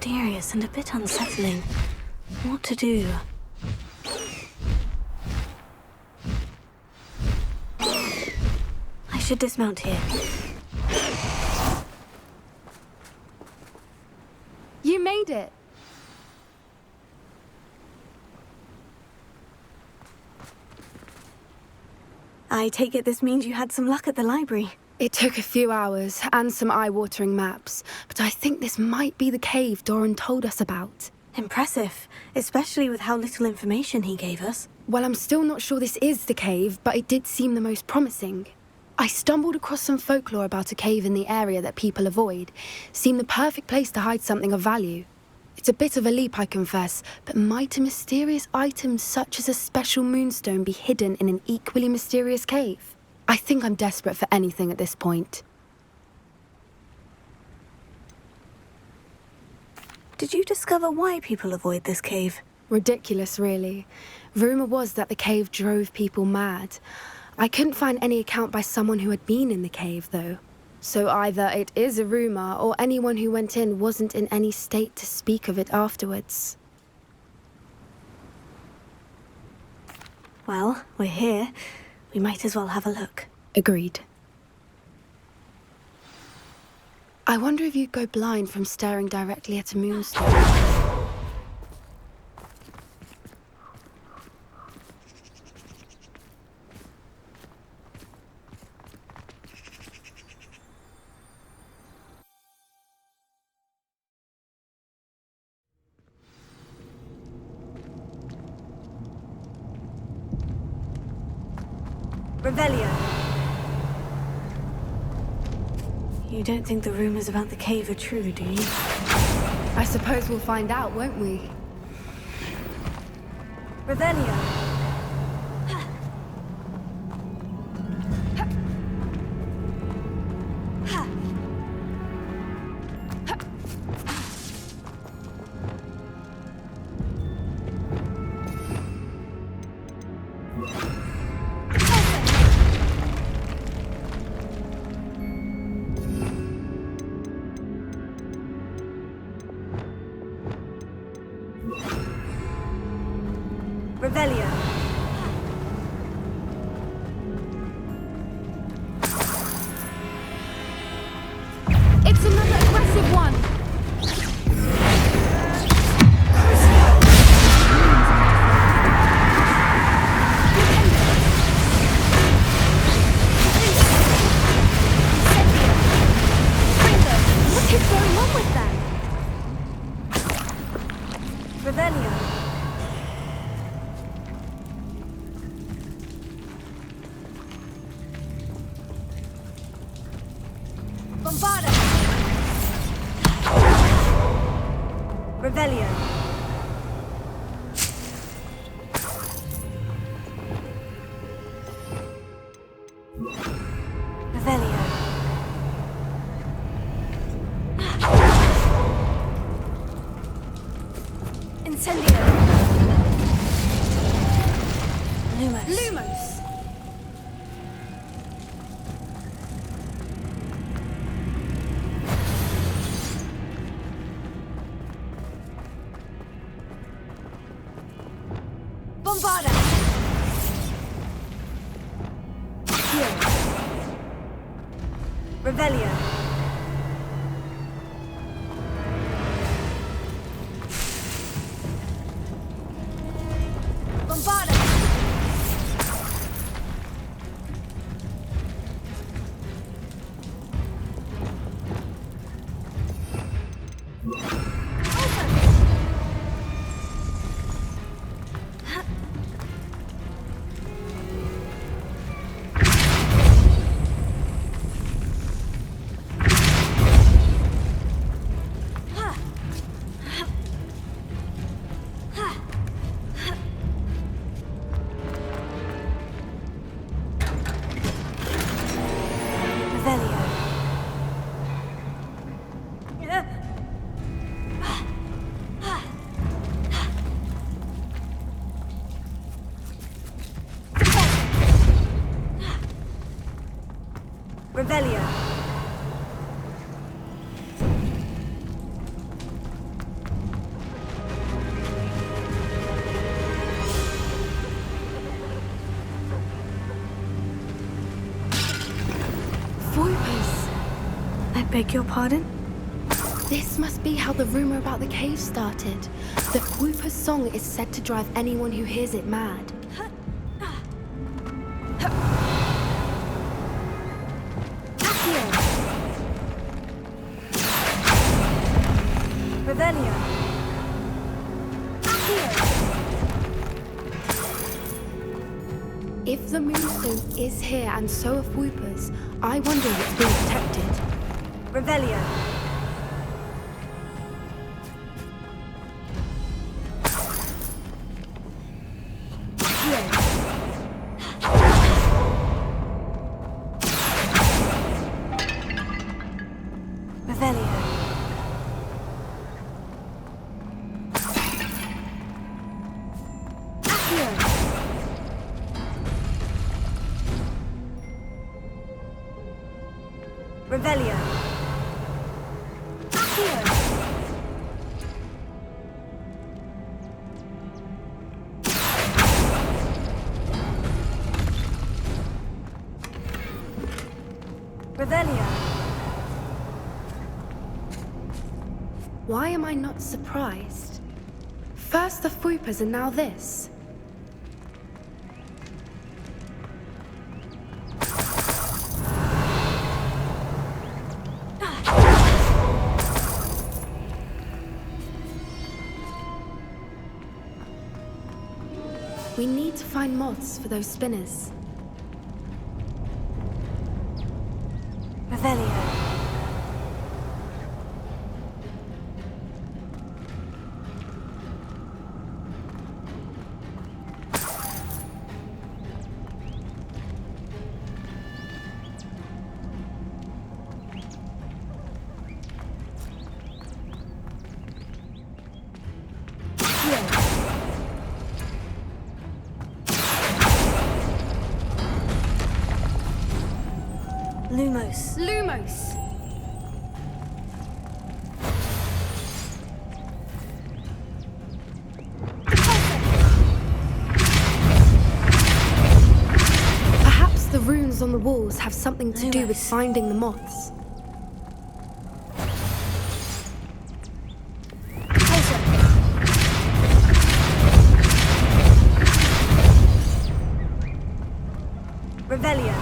mysterious and a bit unsettling. What to do? I should dismount here. You made it! I take it this means you had some luck at the library. It took a few hours and some eye-watering maps, but I think this might be the cave Doran told us about. Impressive, especially with how little information he gave us. Well, I'm still not sure this is the cave, but it did seem the most promising. I stumbled across some folklore about a cave in the area that people avoid. Seemed the perfect place to hide something of value. It's a bit of a leap, I confess, but might a mysterious item such as a special moonstone be hidden in an equally mysterious cave? I think I'm desperate for anything at this point. Did you discover why people avoid this cave? Ridiculous, really. Rumour was that the cave drove people mad. I couldn't find any account by someone who had been in the cave, though. So either it is a rumour, or anyone who went in wasn't in any state to speak of it afterwards. Well, we're here. We might as well have a look. Agreed. I wonder if you'd go blind from staring directly at a moonstone. Revelio. You don't think the rumors about the cave are true, do you? I suppose we'll find out, won't we? Revelio. Revelio. It's another aggressive one! What is going on with them? Revelio. Bombarda! Revelio. Revelio. Incendio. Lumos. Bombarda! Here. Revelio. Bombarda! Revelio. I beg your pardon? This must be how the rumor about the cave started. The Whooper's song is said to drive anyone who hears it mad. Revelio. If the Moonstone is here and so are Whoopers, I wonder if it's being protected. Revelio. Revelio. Revelio. Why am I not surprised? First the Whoopers and now this. We need to find moths for those spinners. Revelio. Lumos. Lumos! Perhaps the runes on the walls have something to do with finding the moths. Revelio.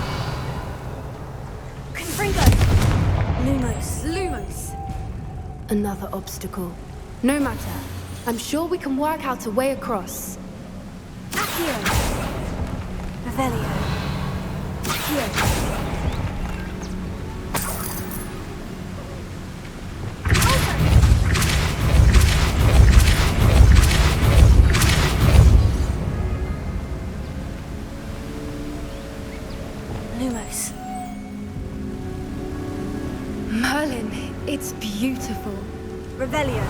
Lumos. Lumos! Another obstacle. No matter. I'm sure we can work out a way across. Accio. Revelio. Accio. Lumos. Merlin, it's beautiful. Revelio.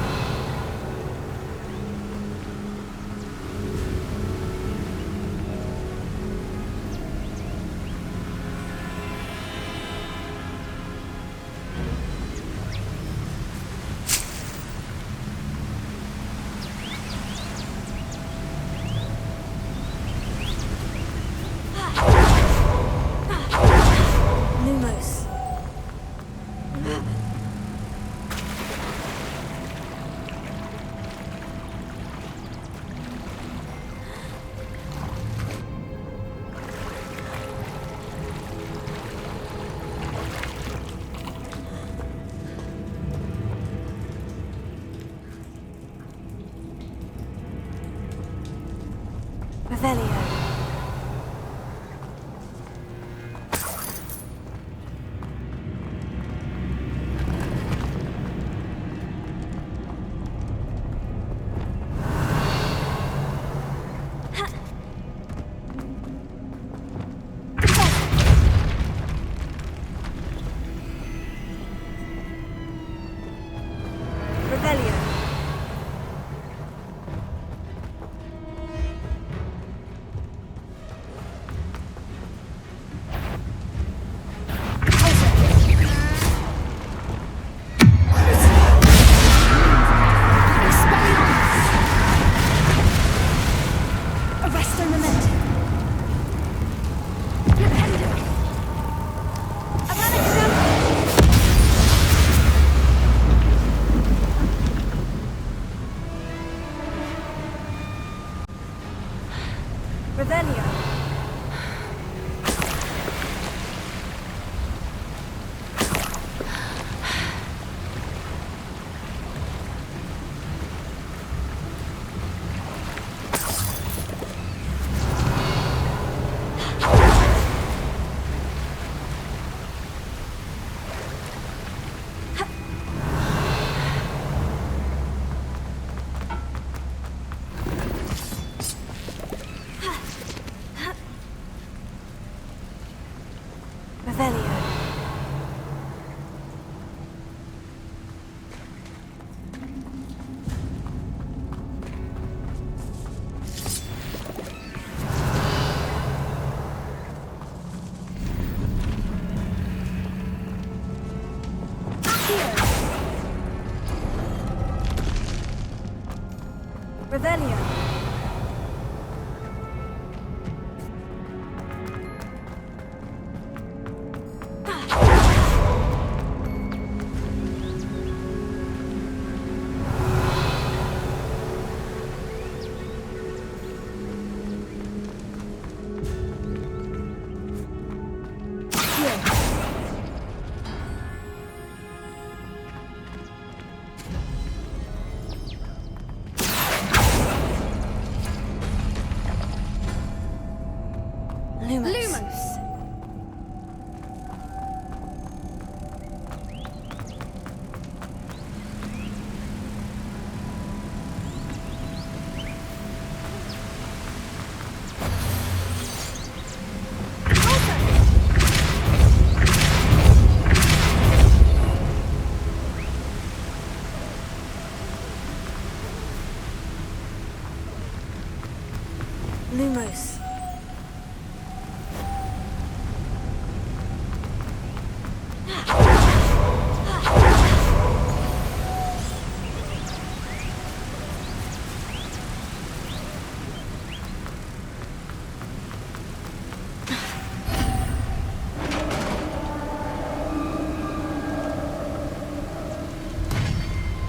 Lumos. Revelio. Revelio. Revelio. Revelio. Lumos! Lumos.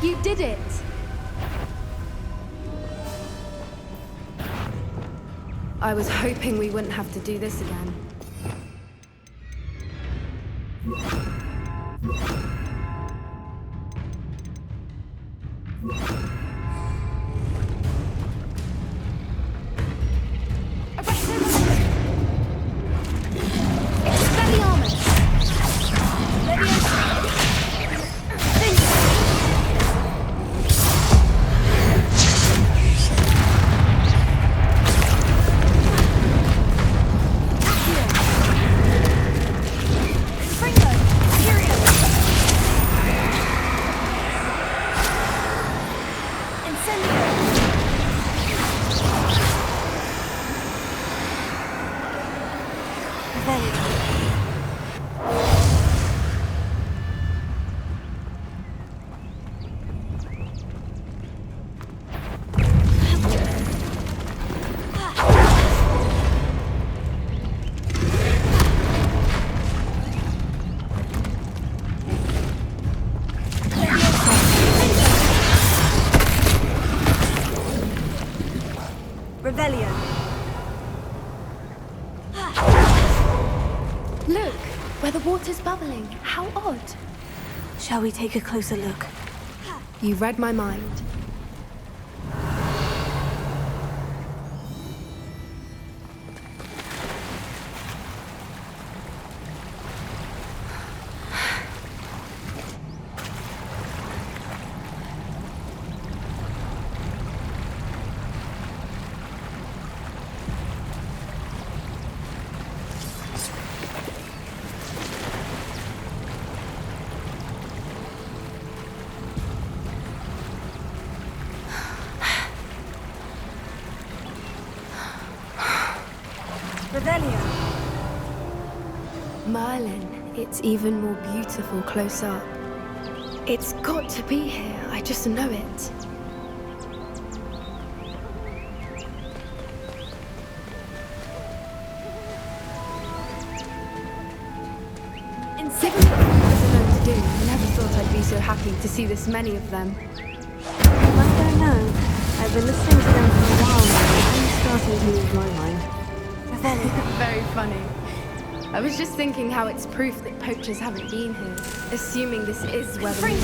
You did it! I was hoping we wouldn't have to do this again. Revelio. Look, where the water's bubbling. How odd. Shall we take a closer look? You read my mind. Revelio. Merlin, it's even more beautiful close up. It's got to be here, I just know it. Given what I was to do, I never thought I'd be so happy to see this many of them. I don't know. I've been listening to them for a while now, and I'm starting to lose my mind. Revelio. Very funny. I was just thinking how it's proof that poachers haven't been here, assuming this is where the moon is,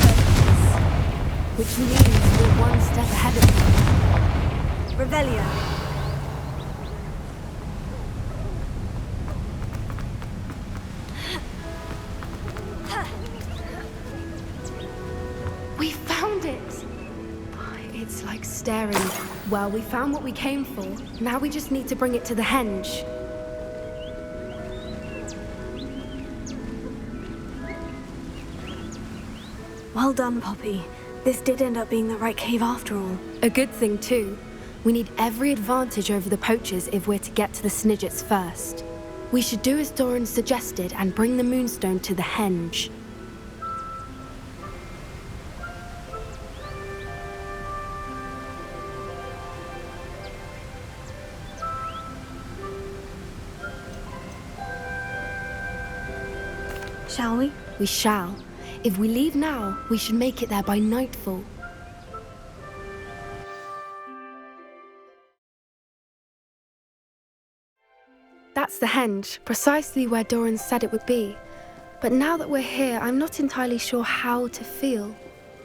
which means we're one step ahead of them. Revelio. We found it! It's like staring. Well, we found what we came for. Now we just need to bring it to the henge. Well done, Poppy. This did end up being the right cave after all. A good thing, too. We need every advantage over the poachers if we're to get to the Snidgets first. We should do as Doran suggested and bring the Moonstone to the henge. Shall we? We shall. If we leave now, we should make it there by nightfall. That's the henge, precisely where Doran said it would be. But now that we're here, I'm not entirely sure how to feel.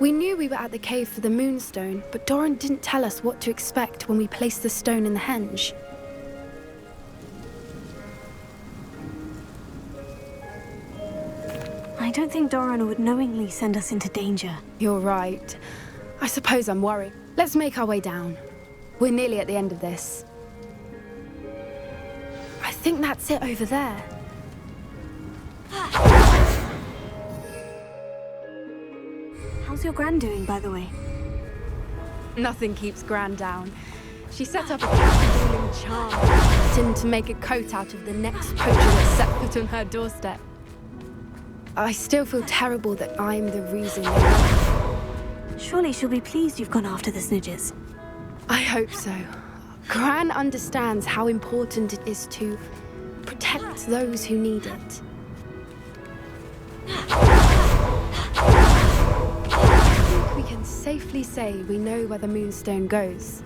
We knew we were at the cave for the Moonstone, but Doran didn't tell us what to expect when we placed the stone in the henge. I don't think Doran would knowingly send us into danger. You're right. I suppose I'm worried. Let's make our way down. We're nearly at the end of this. I think that's it over there. How's your Gran doing, by the way? Nothing keeps Gran down. She set up a captivating charm pattern to make a coat out of the next poacher that set foot on her doorstep. I still feel terrible that I'm the reason. Surely she'll be pleased you've gone after the Snidgets. I hope so. Gran understands how important it is to protect those who need it. I think we can safely say we know where the Moonstone goes.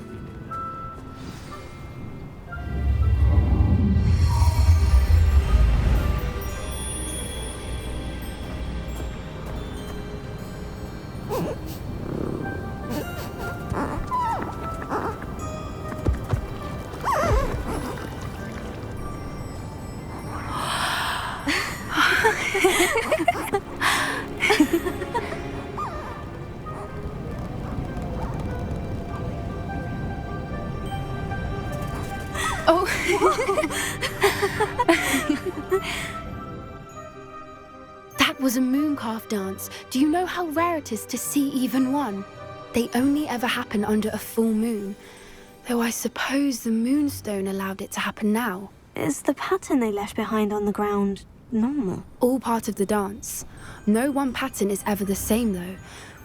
That was a mooncalf dance. Do you know how rare it is to see even one? They only ever happen under a full moon. Though I suppose the Moonstone allowed it to happen now. Is the pattern they left behind on the ground normal? All part of the dance. No one pattern is ever the same, though.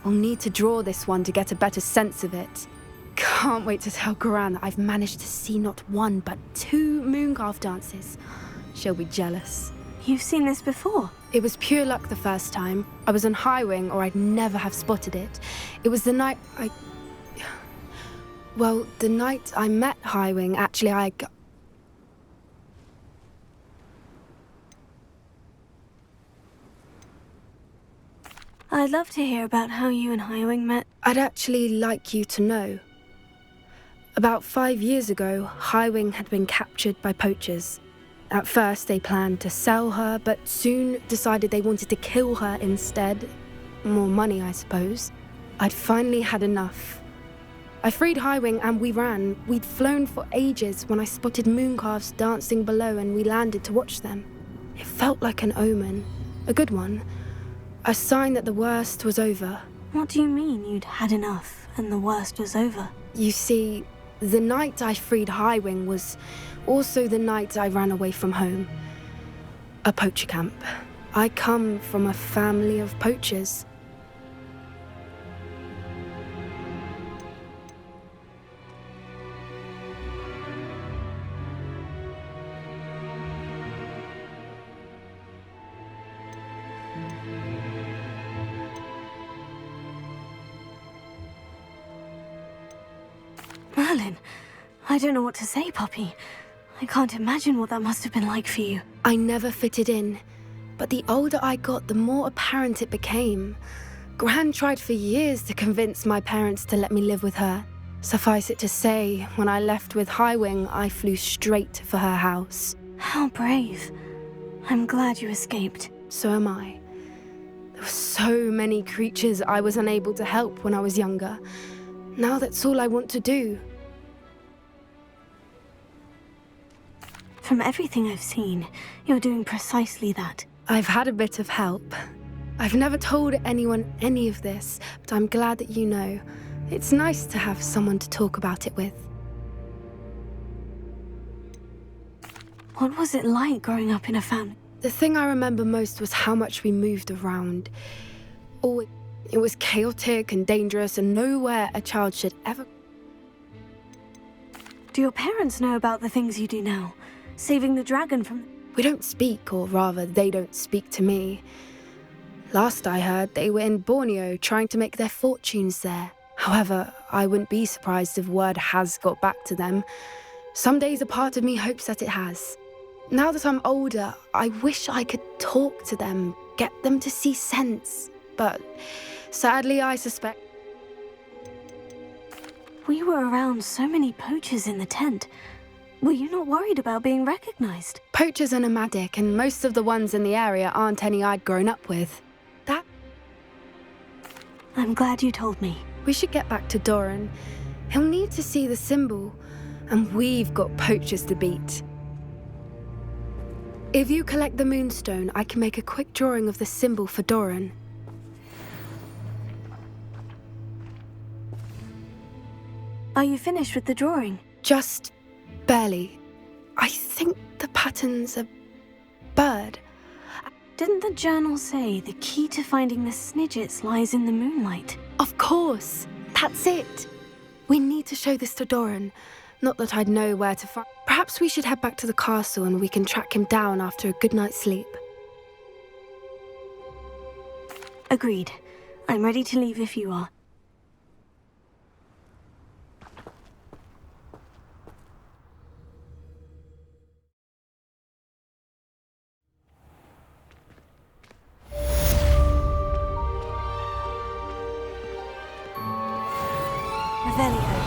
We'll need to draw this one to get a better sense of it. Can't wait to tell Gran that I've managed to see not one, but 2 mooncalf dances. She'll be jealous. You've seen this before? It was pure luck the first time. I was on Highwing, or I'd never have spotted it. It was the night Well, the night I met Highwing, actually, I'd love to hear about how you and Highwing met. I'd actually like you to know. About 5 years ago, Highwing had been captured by poachers. At first, they planned to sell her, but soon decided they wanted to kill her instead. More money, I suppose. I'd finally had enough. I freed Highwing and we ran. We'd flown for ages when I spotted mooncalves dancing below and we landed to watch them. It felt like an omen. A good one. A sign that the worst was over. What do you mean you'd had enough and the worst was over? You see, the night I freed Highwing was also the night I ran away from home. A poacher camp. I come from a family of poachers. Merlin, I don't know what to say, Poppy. I can't imagine what that must have been like for you. I never fitted in, but the older I got, the more apparent it became. Gran tried for years to convince my parents to let me live with her. Suffice it to say, when I left with Highwing, I flew straight for her house. How brave. I'm glad you escaped. So am I. There were so many creatures I was unable to help when I was younger. Now that's all I want to do. From everything I've seen, you're doing precisely that. I've had a bit of help. I've never told anyone any of this, but I'm glad that you know. It's nice to have someone to talk about it with. What was it like growing up in a family? The thing I remember most was how much we moved around. Oh, it was chaotic and dangerous and nowhere a child should ever... Do your parents know about the things you do now? Saving the dragon from... We don't speak, or rather, they don't speak to me. Last I heard, they were in Borneo trying to make their fortunes there. However, I wouldn't be surprised if word has got back to them. Some days a part of me hopes that it has. Now that I'm older, I wish I could talk to them, get them to see sense. But sadly, I suspect... We were around so many poachers in the tent. Were you not worried about being recognized? Poachers are nomadic, and most of the ones in the area aren't any I'd grown up with. That... I'm glad you told me. We should get back to Doran. He'll need to see the symbol, and we've got poachers to beat. If you collect the moonstone, I can make a quick drawing of the symbol for Doran. Are you finished with the drawing? Just barely. I think the pattern's a bird. Didn't the journal say the key to finding the Snidgets lies in the moonlight? Of course. That's it. We need to show this to Doran. Not that I'd know where to find... Perhaps we should head back to the castle and we can track him down after a good night's sleep. Agreed. I'm ready to leave if you are. Revelio.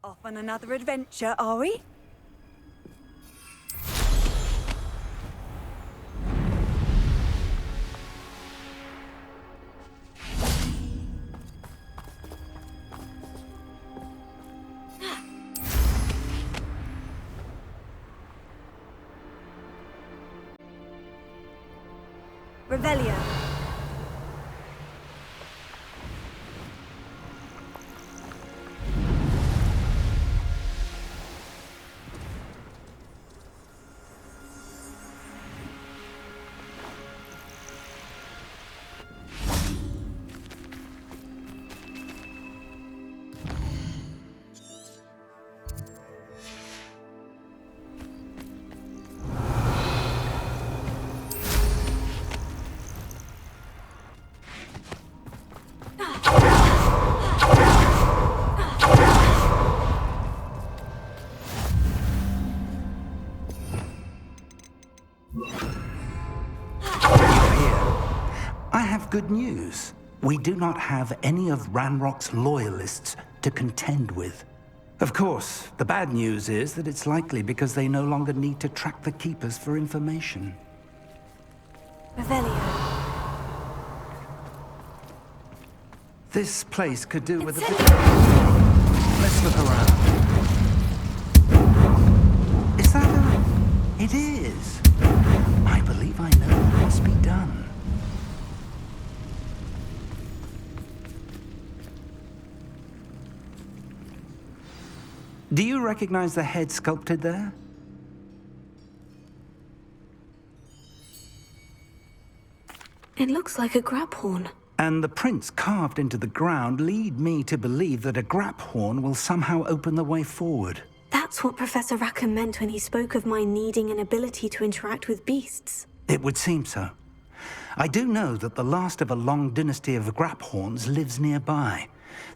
Off on another adventure, are we? Revelio. Good news. We do not have any of Ranrock's loyalists to contend with. Of course, the bad news is that it's likely because they no longer need to track the Keepers for information. Revelio. This place could do with a bit... Let's look around. Is that a... It is. I believe I know who I'm speaking. Do you recognize the head sculpted there? It looks like a grab horn. And the prints carved into the ground lead me to believe that a grap horn will somehow open the way forward. That's what Professor Rackham meant when he spoke of my needing an ability to interact with beasts. It would seem so. I do know that the last of a long dynasty of grap horns lives nearby.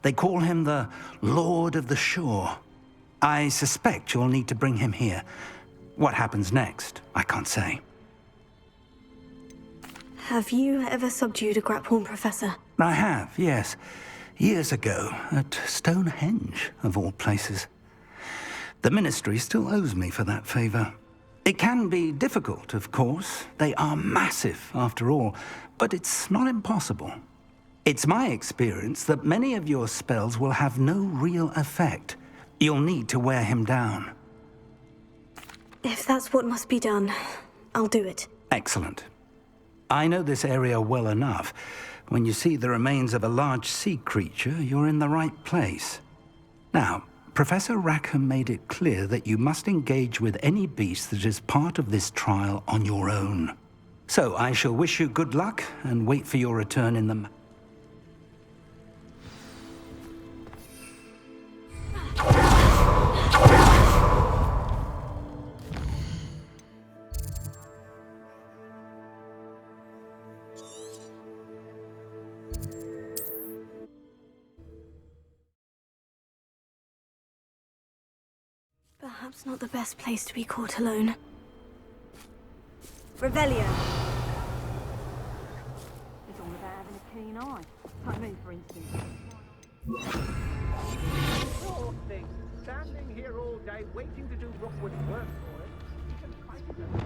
They call him the Lord of the Shore. I suspect you'll need to bring him here. What happens next, I can't say. Have you ever subdued a grap horn, Professor? I have, yes. Years ago, at Stonehenge, of all places. The Ministry still owes me for that favor. It can be difficult, of course. They are massive, after all, but it's not impossible. It's my experience that many of your spells will have no real effect. You'll need to wear him down. If that's what must be done, I'll do it. Excellent. I know this area well enough. When you see the remains of a large sea creature, you're in the right place. Now, Professor Rackham made it clear that you must engage with any beast that is part of this trial on your own. So I shall wish you good luck and wait for your return in the... Perhaps not the best place to be caught alone. Revelio. It's all about having a keen eye. Like me, for instance. Poor thing. Standing here all day waiting to do Rookwood's work for it. You can fight it.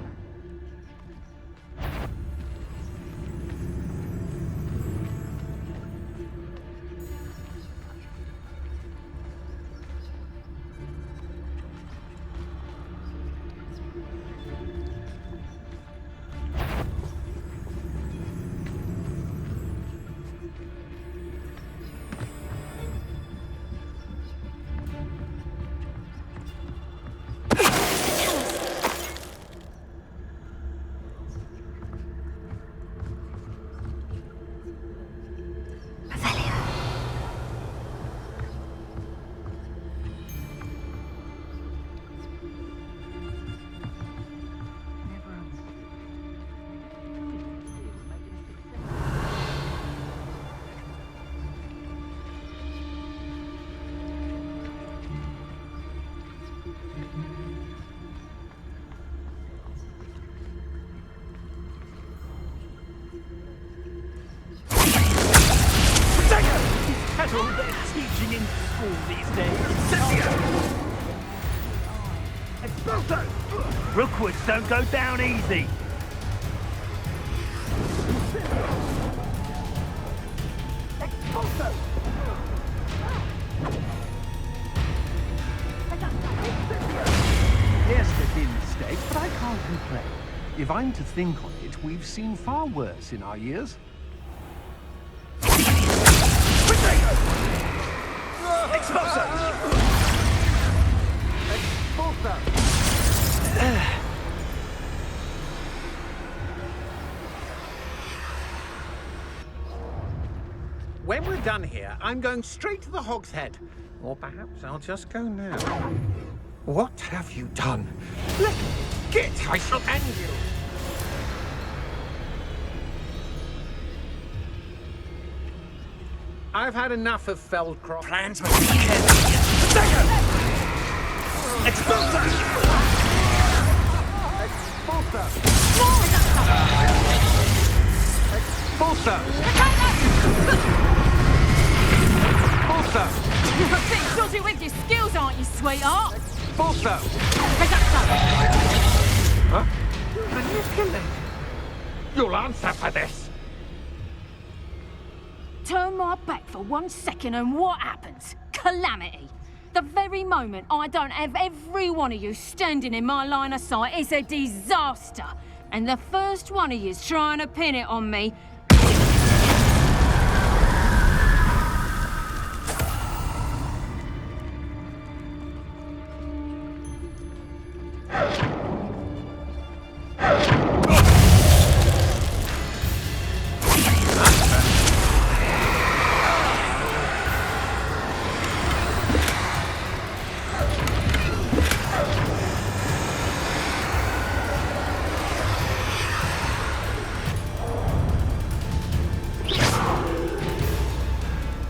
That's all they're teaching in school these days. Expulso! Rookwoods don't go down easy. Expulso! Yes, there's been mistakes, but I can't complain. If I'm to think on it, we've seen far worse in our years. Expulso! Expulso! When we're done here, I'm going straight to the Hog's Head. Or perhaps I'll just go now. What have you done? Let me get! I shall end you! I've had enough of Feldcroft. Plans must be careful. Expulso! Expulso! Expulso! Expulso! You're a bit dodgy with your skills, aren't you, sweetheart? Expulso! Huh? Manipulate. You'll answer for this. Turn my back for 1 second and what happens? Calamity. The very moment I don't have every one of you standing in my line of sight is a disaster. And the first one of you's trying to pin it on me.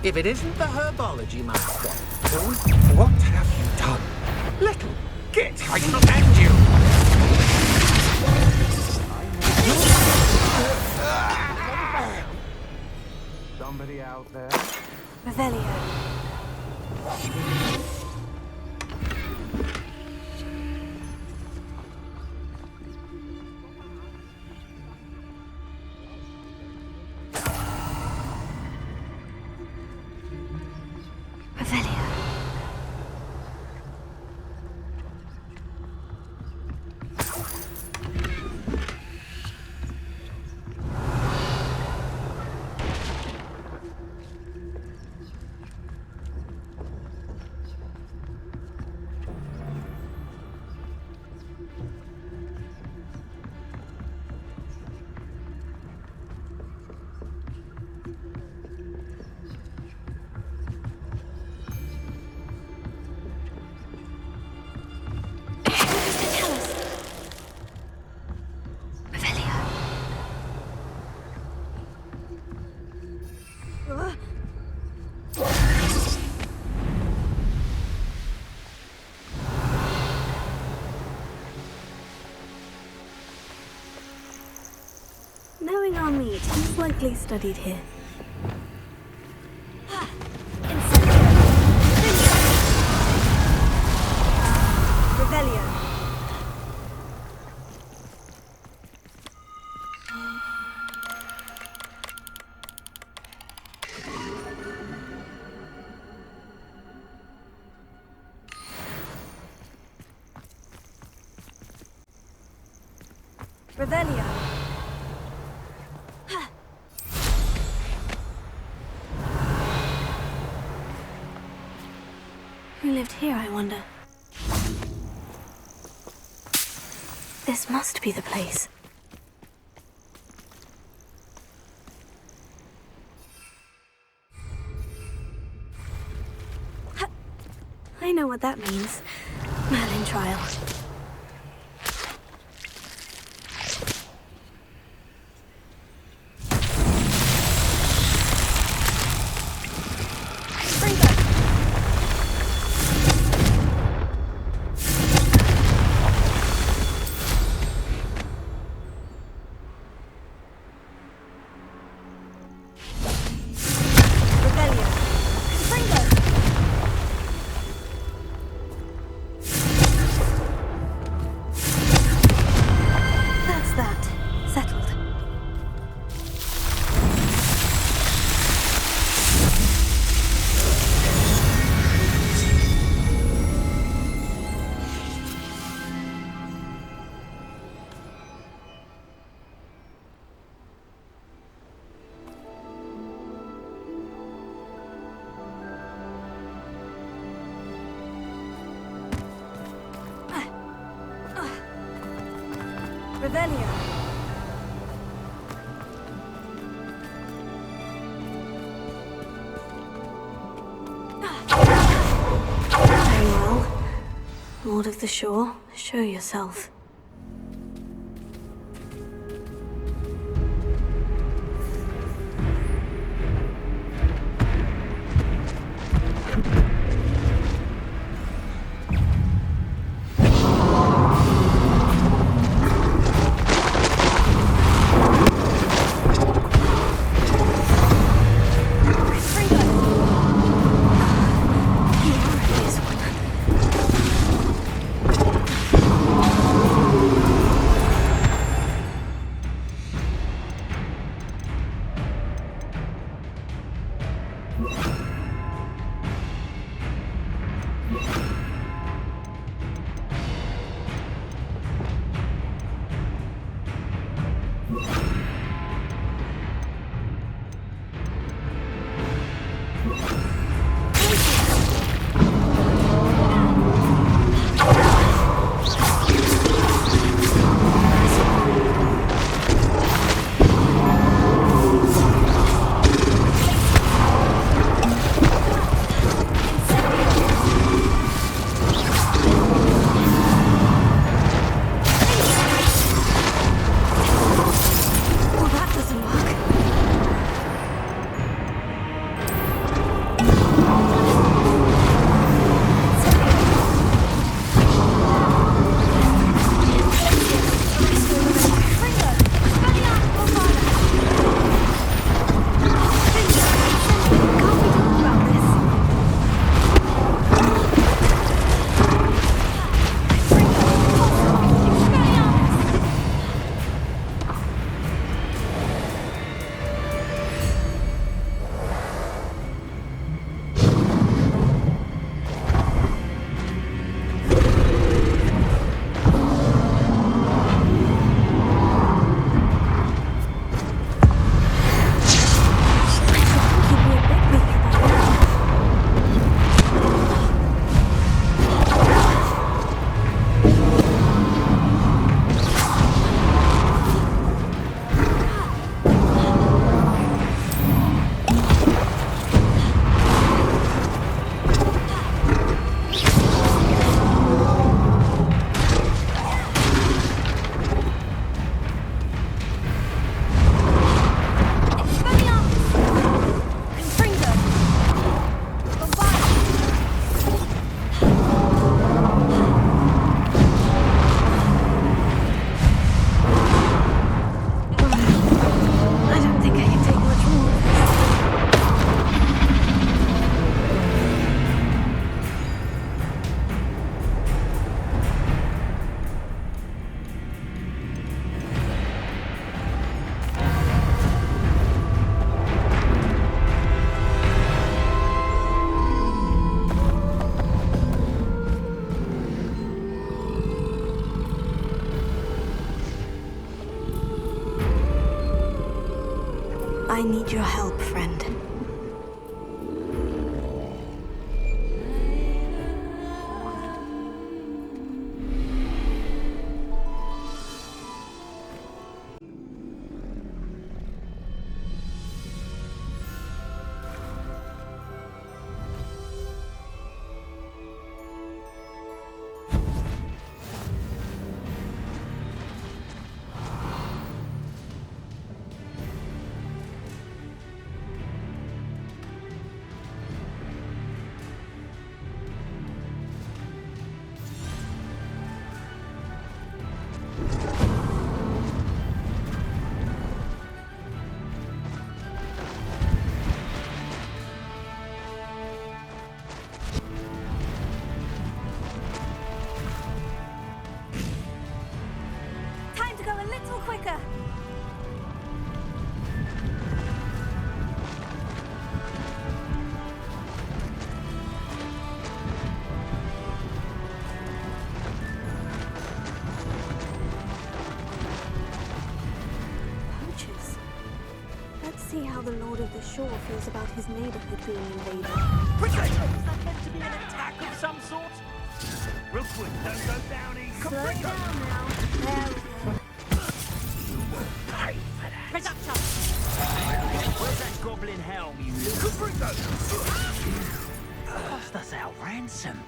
If it isn't the herbology master. What have you done? Little git, I shall end you! Somebody out there? Revelio. Revelio. Knowing our meat, he's likely studied here. Revelio. Revelio. Who lived here, I wonder? This must be the place. I know what that means. Merlin trial. Revelio. Very well. Lord of the Shore, show yourself. I need your help, friend. Time to go a little quicker. Poachers. Let's see how the Lord of the Shore feels about his neighborhood being invaded. Protect! Is that meant to be an attack of some sort? Real quick, don't go down easy. Slow down now. There we go. Pay for that. Presumption! Where's that goblin helm, you little... Cost us our ransom.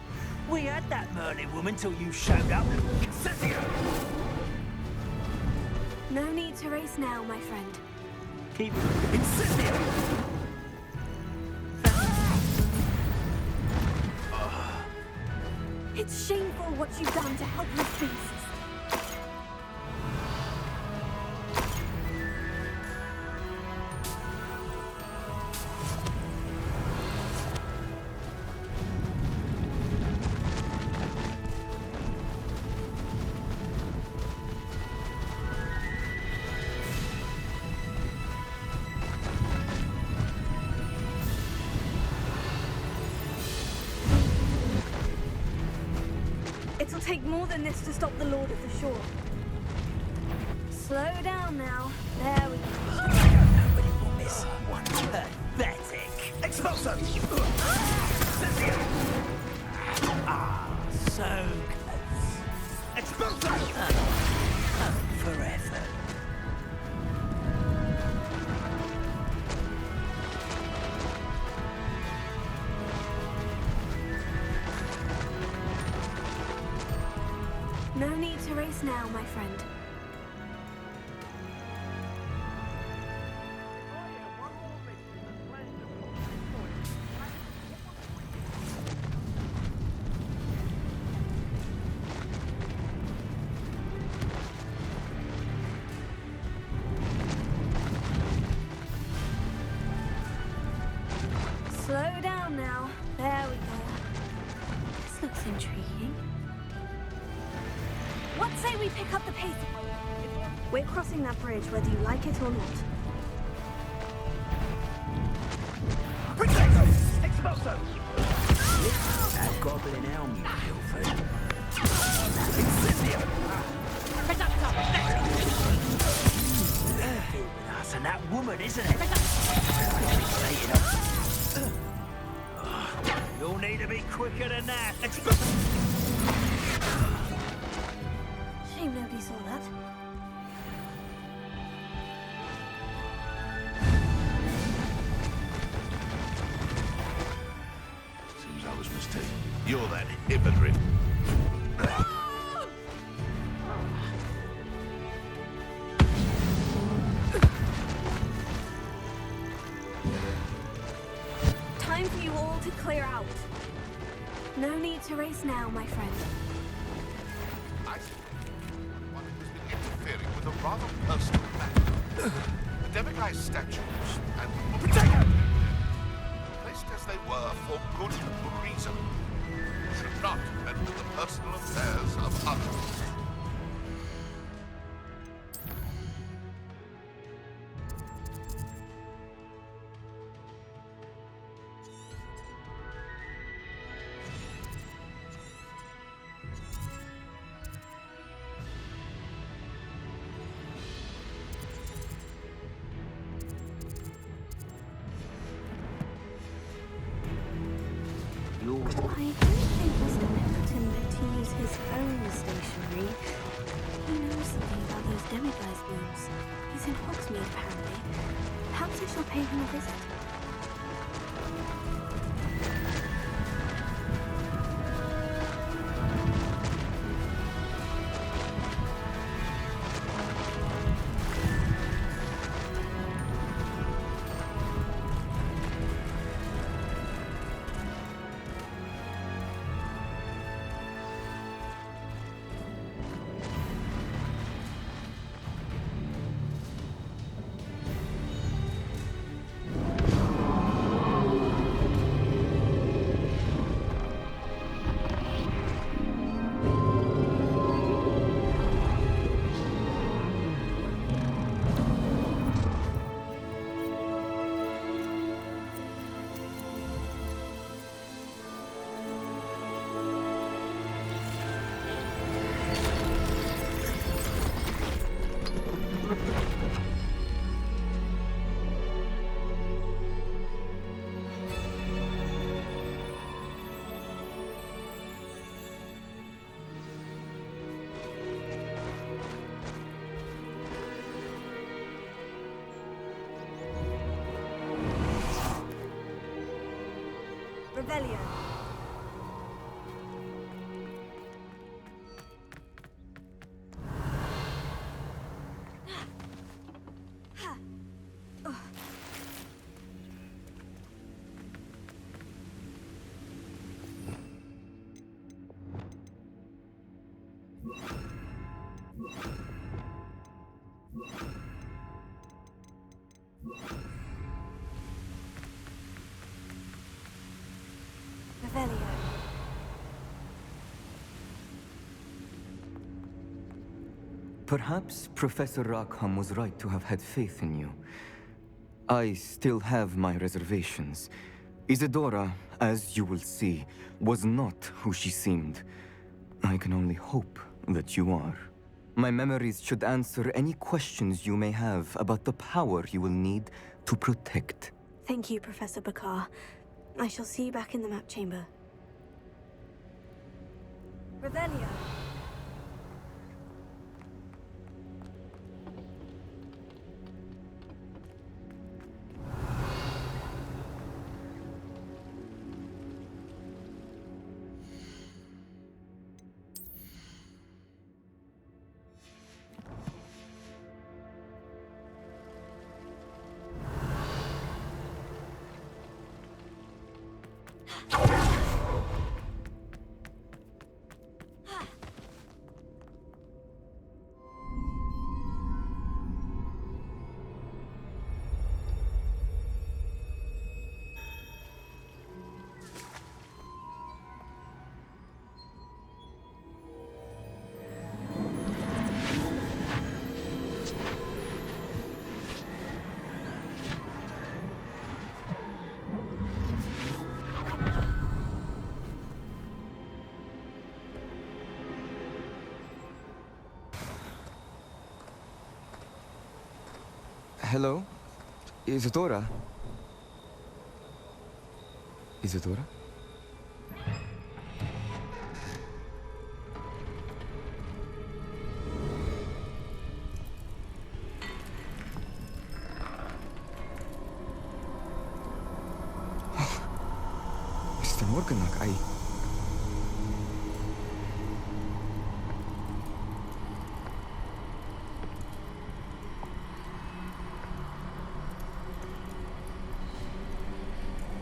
We had that Merlin woman till you showed up. Incendio! No need to race now, my friend. Keep... Incendio! It's shameful what you've done to helpless beasts. It'll take more than this to stop the Lord of the Shore. Slow down now. There we go. Nobody will miss one pathetic. Expulso! Ah, so close. Expulso! Forever. No need to race now, my friend. Slow down now. There we go. This looks intriguing. What say we pick up the pace? We're crossing that bridge whether you like it or not. Protect! Expulso! That goblin helm, you filthy. Incendio! Here with us and that woman, isn't it? You'll need to be quicker than that. Shame nobody saw that. Seems I was mistaken. You're that hypocrite. Time for you all to clear out. No need to race now, my friend. I suspect one has been interfering with a rather personal matter. The Demiguise statues and Protect! Placed as they were for good reason, should not meddle with the personal affairs of others. I don't think Mr. Pendleton meant to use his own stationery. He knows something about those demiguise moons. He's in Hogsmeade, apparently. Perhaps I shall pay him a visit. Revelio. Revelio. Perhaps Professor Rackham was right to have had faith in you. I still have my reservations. Isadora, as you will see, was not who she seemed. I can only hope that you are. My memories should answer any questions you may have about the power you will need to protect. Thank you, Professor Bakar. I shall see you back in the map chamber. Revelio. Hello? Isadora? Isadora? Mr. Morganach,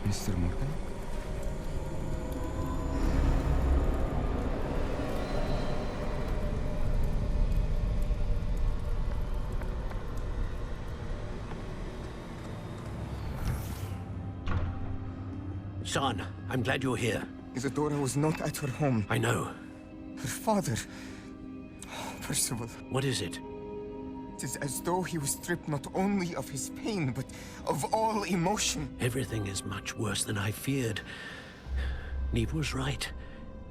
Mr. Morgan? Son, I'm glad you're here. Isadora was not at her home. I know. Her father... Percival. What is it? It is as though he was stripped not only of his pain, but of all emotion. Everything is much worse than I feared. Neve was right.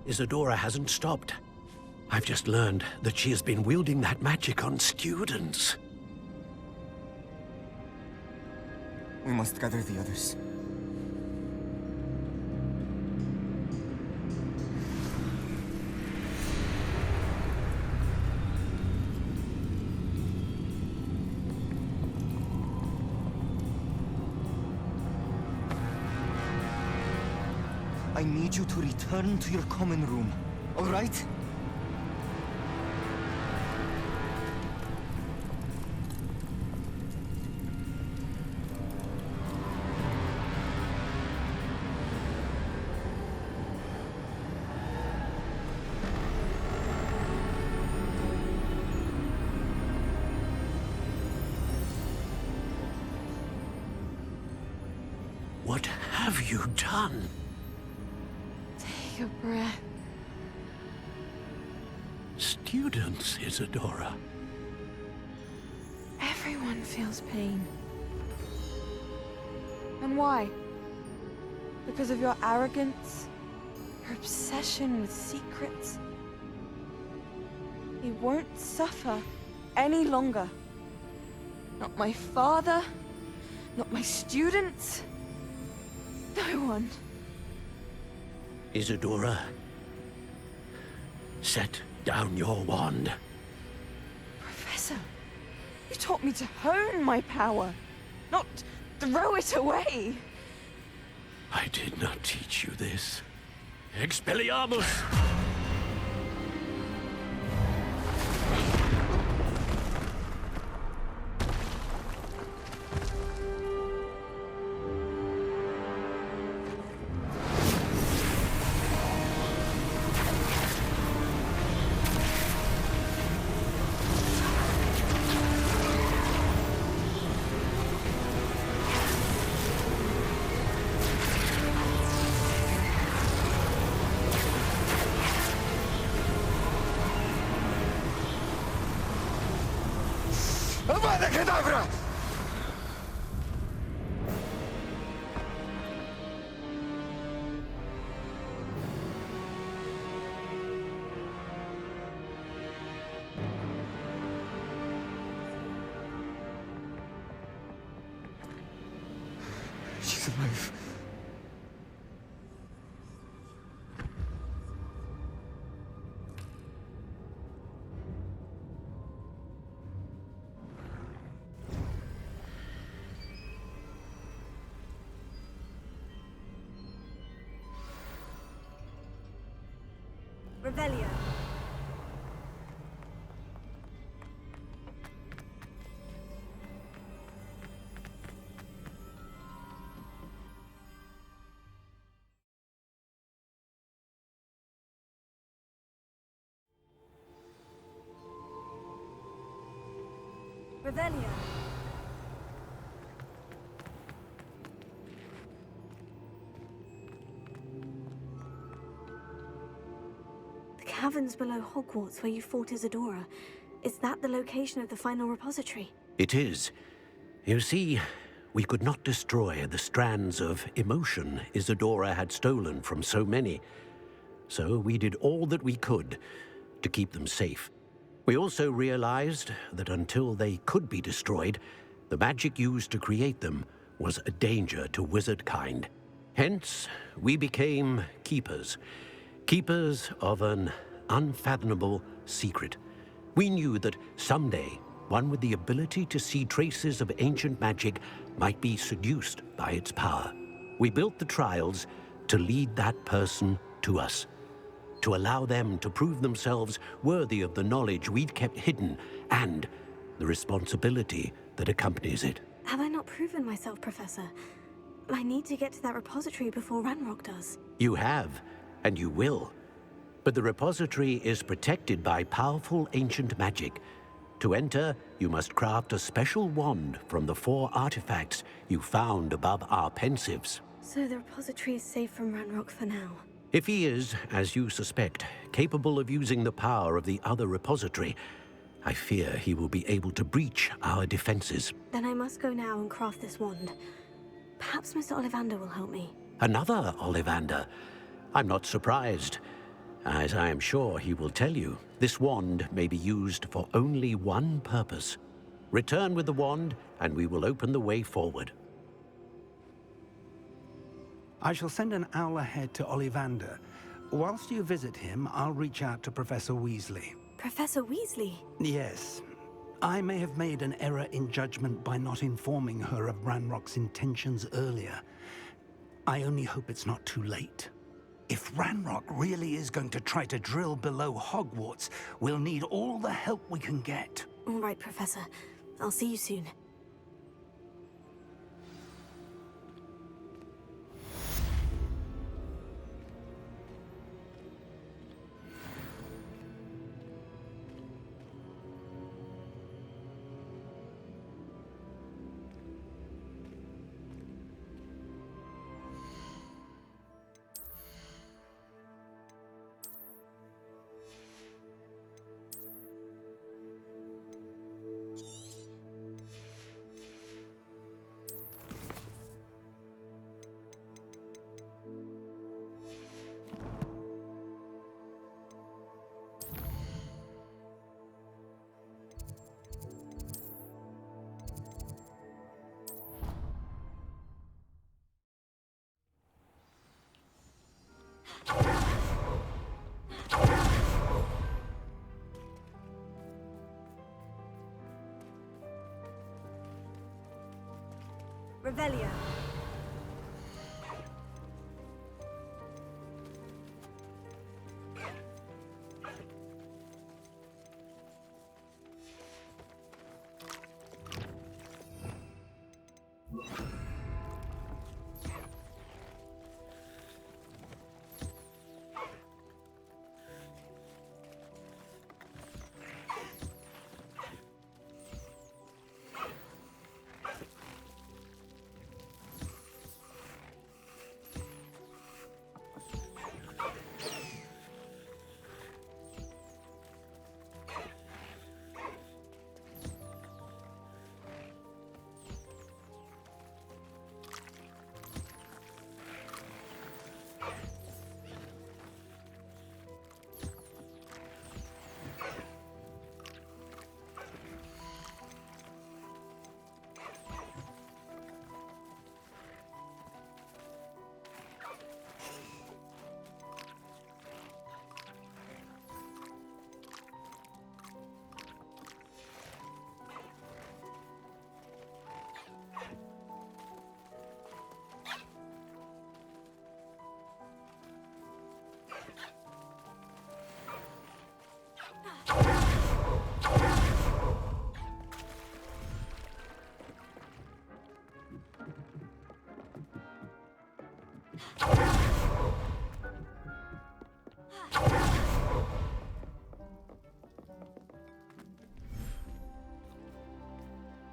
Isadora hasn't stopped. I've just learned that she has been wielding that magic on students. We must gather the others. I need you to return to your common room, all right? What have you done? Take a breath. Students, Isadora. Everyone feels pain. And why? Because of your arrogance? Your obsession with secrets? He won't suffer any longer. Not my father, not my students. No one. Isadora, set down your wand. Professor, you taught me to hone my power, not throw it away. I did not teach you this. Expelliarmus! Avada Kedavra! She's alive. Revelio. Revelio. The caverns below Hogwarts where you fought Isadora. Is that the location of the final repository? It is. You see, we could not destroy the strands of emotion Isadora had stolen from so many. So we did all that we could to keep them safe. We also realized that until they could be destroyed, the magic used to create them was a danger to wizard kind. Hence, we became keepers. Keepers of an unfathomable secret. We knew that someday, one with the ability to see traces of ancient magic might be seduced by its power. We built the trials to lead that person to us, to allow them to prove themselves worthy of the knowledge we'd kept hidden and the responsibility that accompanies it. Have I not proven myself, Professor? I need to get to that repository before Ranrock does. You have, and you will. But the repository is protected by powerful ancient magic. To enter, you must craft a special wand from the 4 artifacts you found above our pensives. So the repository is safe from Ranrock for now. If he is, as you suspect, capable of using the power of the other repository, I fear he will be able to breach our defenses. Then I must go now and craft this wand. Perhaps Mr. Ollivander will help me. Another Ollivander? I'm not surprised. As I am sure he will tell you, this wand may be used for only one purpose. Return with the wand, and we will open the way forward. I shall send an owl ahead to Ollivander. Whilst you visit him, I'll reach out to Professor Weasley. Professor Weasley? Yes. I may have made an error in judgment by not informing her of Ranrock's intentions earlier. I only hope it's not too late. If Ranrock really is going to try to drill below Hogwarts, we'll need all the help we can get. All right, Professor. I'll see you soon. Revelio.